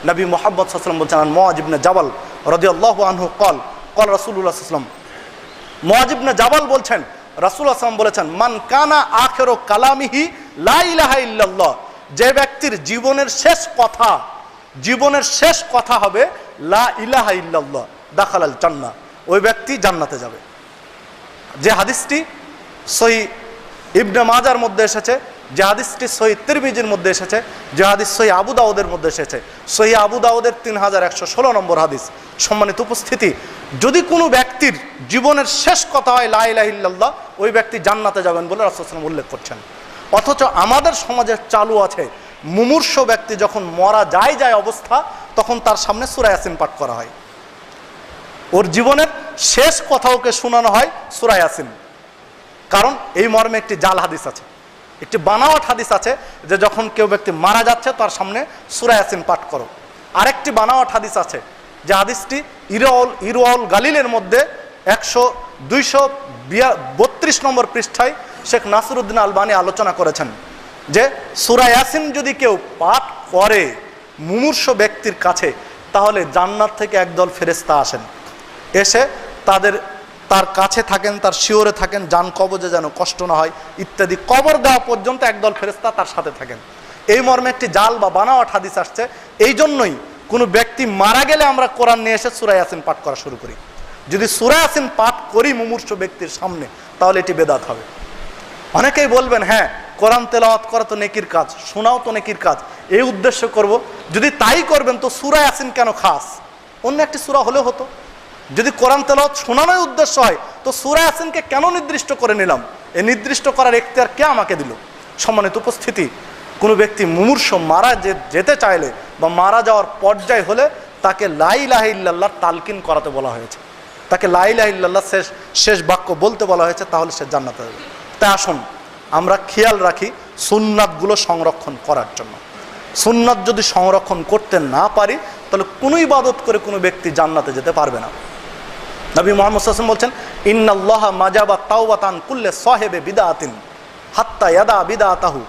নবী মুহাম্মদ সাল্লাল্লাহু আলাইহি ওয়াসাল্লাম বলছেন, মুআয ইবনে জাবাল রাদিয়াল্লাহু আনহু قال قال রাসূলুল্লাহ সাল্লাল্লাহু আলাইহি ওয়াসাল্লাম, মুআয ইবনে জাবাল বলছেন রাসূলুল্লাহ সাল্লাল্লাহু আলাইহি ওয়াসাল্লাম বলেছেন, মান কানা আখিরু কালামিহি লা ইলাহা ইল্লাল্লাহ, যে ব্যক্তির জীবনের শেষ কথা হবে লা ইলাহা ইল্লাল্লাহ দাখালাল জান্নাহ, ওই ব্যক্তি জান্নাতে যাবে। যে হাদিসটি সহিহ ইবনে মাজার মধ্যে এসেছে, যে হাদিসটি সহিহ তিরমিজির মধ্যে এসেছে, যে হাদিস সহিহ আবু দাউদের মধ্যে এসেছে, সহিহ আবু দাউদের 3116 নম্বর হাদিস। সম্মানিত উপস্থিতি, যদি কোনো ব্যক্তির জীবনের শেষ কথা হয় লা ইলাহা ইল্লাল্লাহ, ওই ব্যক্তি জান্নাতে যাবেন বলে রাসূল সাল্লাল্লাহু আলাইহি ওয়াসাল্লাম উল্লেখ করছেন। অথচ আমাদের সমাজে চালু আছে, মুমূর্ষ ব্যক্তি যখন মরা যায় অবস্থা, তখন তার সামনে সূরা ইয়াসিন পাঠ করা হয়, ওর জীবনের শেষ কথা ওকে শোনানো হয় সূরা ইয়াসিন। কারণ এই মর্মে একটি জাল হাদিস আছে, একটি বানাওয়াট হাদিস আছে, যে যখন কেউ ব্যক্তি মারা যাচ্ছে তার সামনে সূরা ইয়াসিন পাঠ করো। আরেকটি বানাওয়াট হাদিস আছে, যে হাদিসটি ইরওয়াউল গালিলের মধ্যে 232 নম্বর পৃষ্ঠায় শেখ নাসিরউদ্দিন আলবানী আলোচনা করেছেন, যে সূরা ইয়াসিন যদি কেউ পাঠ করে মুমূর্ষ ব্যক্তির কাছে, তাহলে জান্নাত থেকে একদল ফেরেশতা আসেন, এসে তার কাছে থাকেন, তার শিওরে থাকেন, জান কবজে যেন কষ্ট না হয় ইত্যাদি, কবর দেওয়া পর্যন্ত একদল ফেরেশতা তার সাথে থাকেন। এই মর্মে একটি জাল বা বানাওয়াট হাদিস আসছে। এই জন্যই কোনো ব্যক্তি মারা গেলে আমরা কোরআন নিয়ে এসে সূরা ইয়াসিন পাঠ করা শুরু করি। যদি সূরা ইয়াসিন পাঠ করি মুমূর্ষ ব্যক্তির সামনে, তাহলে এটি বেদাত হবে। অনেকেই বলবেন, হ্যাঁ কোরআন তেলাওয়াত করা তো নেকির কাজ, শোনাও তো নেকির কাজ, এই উদ্দেশ্য করব। যদি তাই করবেন তো সূরা ইয়াসিন কেন খাস? অন্য একটি সূরা হলেও হতো। যদি কোরআন তেলাওয়াত শোনানোর উদ্দেশ্য হয়, তো সূরা ইয়াসিনকে কেন নির্দিষ্ট করে নিলাম? এই নির্দিষ্ট করার এখতিয়ার কে আমাকে দিল? সম্মানিত উপস্থিতি, কোনো ব্যক্তি মুমূর্ষ মারা যেতে চাইলে বা মারা যাওয়ার পর্যায় হলে তাকে লা ইলাহা ইল্লাল্লাহ তালকিন করাতে বলা হয়েছে, তাকে লা ইলাহা ইল্লাল্লাহ শেষ বাক্য বলতে বলা হয়েছে, তাহলে সে জান্নাতে যাবে। তাই আসুন আমরা খেয়াল রাখি সুন্নাতগুলো সংরক্ষণ করার জন্য। সুন্নাত যদি সংরক্ষণ করতে না পারি, তাহলে কোনো ইবাদত করে কোনো ব্যক্তি জান্নাতে যেতে পারবে না। নবী মুহাম্মদ সাল্লাল্লাহু আলাইহি ওয়াসাল্লাম বলছেন, ইন্নাল্লাহা মাজাবা তাওবাতান কুল্লি সাহিবে বিদআতিন হাত্তা ইয়াদা বিদআতাহু,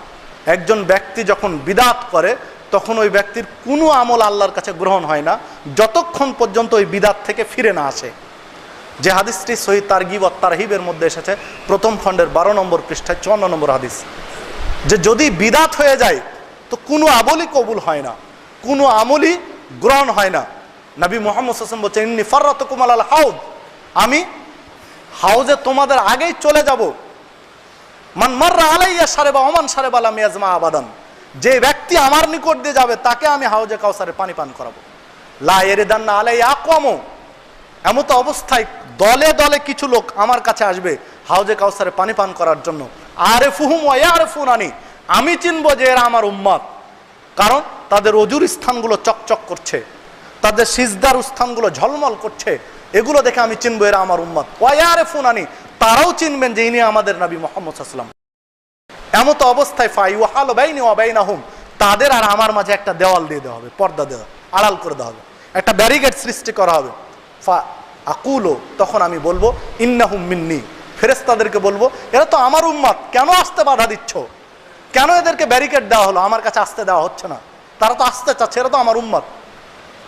একজন ব্যক্তি যখন বিদআত করে, তখন ওই ব্যক্তির কোনো আমল আল্লাহর কাছে গ্রহণ হয় না, যতক্ষণ পর্যন্ত ওই বিদআত থেকে ফিরে না আসে। যে হাদিসটি সহিহ তারগিব ওয়াত তারহিবের মধ্যে এসেছে, প্রথম খণ্ডের 12 নম্বর পৃষ্ঠায় 54 নম্বর হাদিস, যে যদি বিদআত হয়ে যায় তো কোনো আমলই কবুল হয় না, কোনো আমলই গ্রহণ হয় না। নবী মুহাম্মদ সাল্লাল্লাহু আলাইহি ওয়াসাল্লাম বলছেন, ইন্নী ফাররাতুকুম আলাল হাউদ, আমি হাউজে তোমাদের আগেই চলে যাব। মান মাররা আলাইয়া শারিবা ওয়া মান শারিবা লাম ইয়াজমা আবাদান, যে ব্যক্তি আমার নিকট দিয়ে যাবে তাকে আমি হাউজে কাউসারের পানি পান করাবো। লা ইয়ারিদান্না আলাইয়া আকওয়ামু, এমত অবস্থায় দলে দলে কিছু লোক আমার কাছে আসবে হাউজে কাউসারে পানি পান করার জন্য। আরিফুহুম ওয়া ইয়ারিফুনানি, আমি চিনবো যে এরা আমার উম্মত, কারণ তাদের অজুর স্থানগুলো চকচক করছে, তাদের সিজদার স্থানগুলো ঝলমল করছে, এগুলো দেখে আমি চিনবো এরা আমার উম্মত। ওয়া ইয়ারিফুনানি, তারাও চিনবেন যে ইনি আমাদের নবী মুহাম্মদ সাল্লাল্লাহু আলাইহি ওয়াসাল্লাম। এমত অবস্থায় ফায়ুহালু বাইনি ওয়া বাইনাহুম, তাদের আর আমার মাঝে একটা দেওয়াল দিয়ে দেওয়া হবে, পর্দা দেওয়া, আড়াল করে দেওয়া হবে, একটা ব্যারিকেড সৃষ্টি করা হবে। ফা আকুলো, তখন আমি বলবো ইন্নাহুম মিন্নি, ফেরেশতাদেরকে বলবো এরা তো আমার উম্মত, কেন আসতে বাধা দিচ্ছ? কেন এদেরকে ব্যারিকেড দেওয়া হলো, আমার কাছে আসতে দেওয়া হচ্ছে না? তারা তো আসতে চাচ্ছে, এরা তো আমার উম্মত।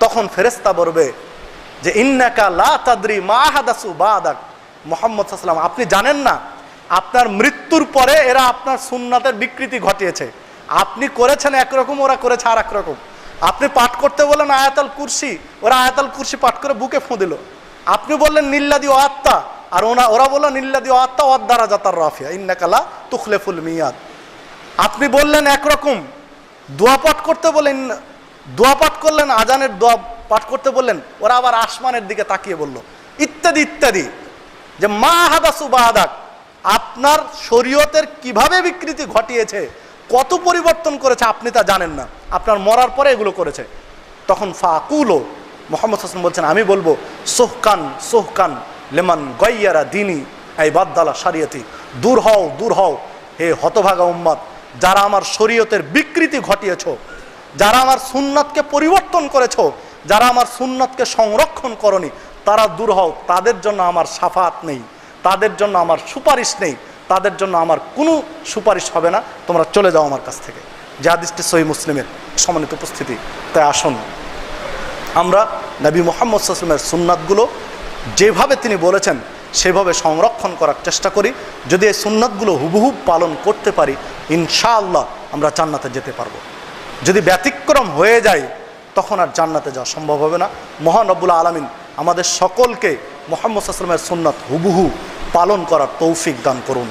তখন ফেরেশতা বলবে যে ইন্নাকা লা তাদরি মা হাদাসু বাদাক, মুহাম্মদ সাল্লাল্লাহু আলাইহি ওয়াসাল্লাম আপনি জানেন না, আপনার মৃত্যুর পরে এরা আপনার সুন্নাতের বিকৃতি ঘটিয়েছে। আপনি করেছেন একরকম, ওরা করেছে আর এক রকম। আপনি পাঠ করতে বললেন আয়াতুল কুরসি, ওরা আয়াতুল কুরসি পাঠ করে বুকে ফুঁ দিল। আপনি বললেন নিল্লাদি ওয়া আত্তা, আর ওরা বলল নিল্লাদি ওয়া আত্তা ওয়াদ দারাজাতার রাফিয়া ইন্নাকা লা তুখলিফুল মিয়াদ। আপনি বললেন একরকম, দোয়া পাঠ করতে বললেন, দোয়া পাঠ করলেন, আজানের দোয়া পাঠ করতে বললেন, ওরা আবার আসমানের দিকে তাকিয়ে বলল, ইত্যাদি ইত্যাদি। যে মা হাদাসু বাদাক, আপনার শরীয়তের কিভাবে বিকৃতি ঘটিয়েছে, কত পরিবর্তন করেছে আপনি তা জানেন না, আপনার মরার পরে এগুলো করেছে। তখন ফাকুলো, মুহাম্মদ সাল্লাল্লাহু আলাইহি ওয়াসাল্লাম বলছেন, আমি বলবো সোহকান সোহকান লেমান গায়্যারা দিনী এই বাদদালা শরিয়তি, দূর হও দূর হও হে হতভাগা উম্মত, যারা আমার শরীয়তের বিকৃতি ঘটিয়েছো, যারা আমার সুন্নাতকে পরিবর্তন করেছো, যারা আমার সুন্নাতকে সংরক্ষণ করনি, তারা দূর হও, তাদের জন্য আমার শাফাত নেই, তাদের জন্য আমার সুপারিশ নেই, তাদের জন্য আমার কোনো সুপারিশ হবে না, তোমরা চলে যাও আমার কাছ থেকে। যে হাদিসটি সহিহ মুসলিমের। সম্মানিত উপস্থিতি, তাই আসুন আমরা নবী মুহাম্মদ সাল্লাল্লাহু আলাইহি ওয়াসাল্লামের সুন্নাতগুলো যেভাবে তিনি বলেছেন সেভাবে সংরক্ষণ করার চেষ্টা করি। যদি এই সুন্নাতগুলো হুবহু পালন করতে পারি, ইনশাআল্লাহ আমরা জান্নাতে যেতে পারবো। যদি ব্যতিক্রম হয়ে যায় তখন আর জান্নাতে যাওয়া সম্ভব হবে না। মহান রব্বুল আলামিন আমাদের সকলকে মুহাম্মদ সাল্লাল্লাহু আলাইহি ওয়াসাল্লামের সুন্নাত হুবহু পালন করার তৌফিক দান করুন।